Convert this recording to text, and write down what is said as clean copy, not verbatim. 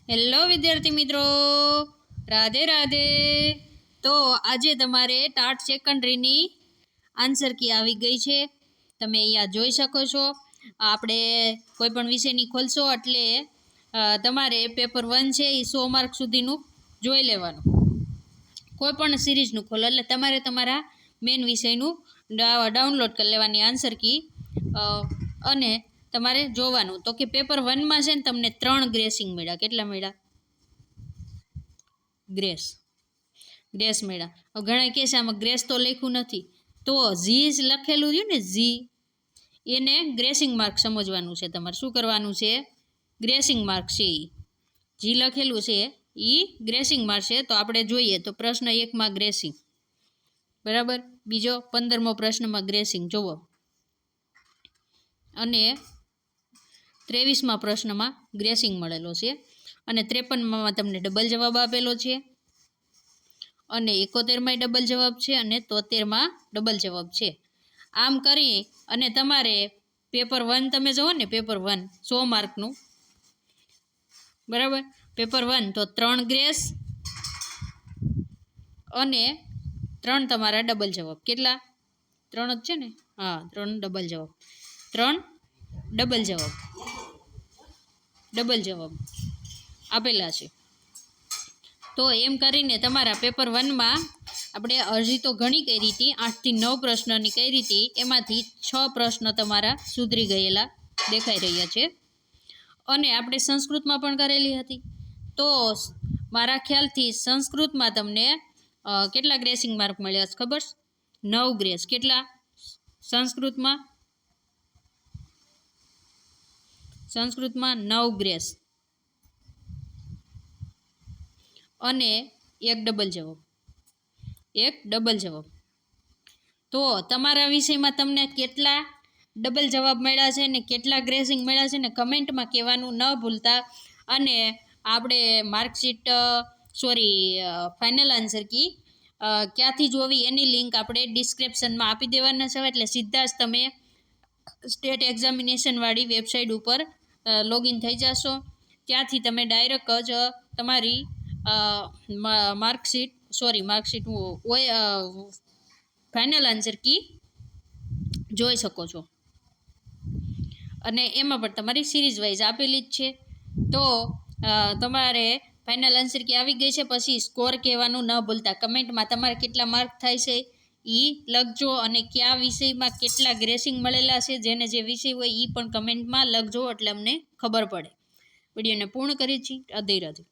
Hello વિદ્યાર્થી મિત્રો, રાધે રાધે। તો આજે તમારે ટાટ સેકન્ડરીની આન્સર કી આવી ગઈ છે। તમે અહીંયા જોઈ શકો છો। આપણે કોઈ પણ વિષયની ખોલશો એટલે તમારે પેપર 1 છે એ 100 માર્ક સુધીનું જોઈ લેવાનું। કોઈ પણ સિરીઝનું ખોલો એટલે તમારે તમારા મેઇન વિષયનું ડાઉનલોડ કરી લેવાની આન્સર કી અને તમારે જોવાનું। તો કે પેપર 1 માં છે ને તમને 3 ગ્રેસિંગ મળ્યા। કેટલા મળ્યા? ગ્રેસ મળ્યા। હવે ઘણા કહે છે આમાં ગ્રેસ તો લખ્યું નથી, તો જી લખેલું રહ્યું ને, જી એને ગ્રેસિંગ માર્ક સમજવાનું છે। તમારે શું કરવાનું છે? ગ્રેસિંગ માર્ક છે એ જી લખેલું છે એ ગ્રેસિંગ માર્ક છે। તો આપણે જોઈએ તો પ્રશ્ન 1 માં ગ્રેસિંગ બરાબર, બીજો 15મો પ્રશ્નમાં ગ્રેસિંગ જોવો, અને 23મા પ્રશ્નમાં ગ્રેસિંગ મળેલો છે, અને 53માં તમને ડબલ જવાબ આપેલો છે, અને 71માં ડબલ જવાબ છે, અને 73માં ડબલ જવાબ છે। આમ કરી અને તમારે પેપર 1 તમે જુઓ ને, પેપર 1 100 માર્કનું બરાબર, પેપર 1 તો 3 ગ્રેસ અને 3 તમારા ડબલ જવાબ। કેટલા? 3 જ છે ને? હા, 3 ડબલ જવાબ, 3 ડબલ જવાબ આપેલા છે। તો એમ કરીને તમારા પેપર 1માં આપણે અરજી તો ઘણી કરી હતી, 8 થી 9 પ્રશ્નની કરી હતી, એમાંથી 6 પ્રશ્ન તમારા સુધરી ગયેલા દેખાઈ રહ્યા છે, અને આપણે સંસ્કૃતમાં પણ કરેલી હતી। તો મારા ખ્યાલથી સંસ્કૃતમાં તમને કેટલા ગ્રેસિંગ માર્ક મળ્યા છે ખબર? 9 ગ્રેસ। કેટલા સંસ્કૃતમાં? 9 ગ્રેસ અને એક ડબલ જવાબ। તો તમારા વિષયમાં તમને કેટલા ડબલ જવાબ મળ્યા છે ને કેટલા ગ્રેસિંગ મળ્યા છે ને કમેન્ટમાં કહેવાનું ન ભૂલતા। અને આપણે માર્કશીટ ફાઇનલ આન્સર કી ક્યાંથી જોવી એની લિંક આપણે ડિસ્ક્રિપ્શનમાં આપી દેવાના છે, એટલે સીધા જ તમે સ્ટેટ એક્ઝામિનેશનવાળી વેબસાઇટ ઉપર લોગિન થઈ જશો। ત્યાંથી તમે ડાયરેક્ટ જ તમારી માર્કશીટ ફાઇનલ આન્સર કી જોઈ શકો છો, અને એમાં પણ તમારી સિરીઝ વાઇઝ આપેલી જ છે। તો તમારે ફાઇનલ આન્સર કી આવી ગઈ છે, પછી સ્કોર કહેવાનું ન ભૂલતા। કમેન્ટમાં તમારે કેટલા માર્ક થાય છે એ લખજો, અને કયા વિષયમાં કેટલા ગ્રેસિંગ મળેલા છે, જેને જે વિષય હોય એ પણ કમેન્ટમાં લખજો, એટલે અમને ખબર પડે। વિડીયોને પૂર્ણ કરી છીએ। રાધે રાધે।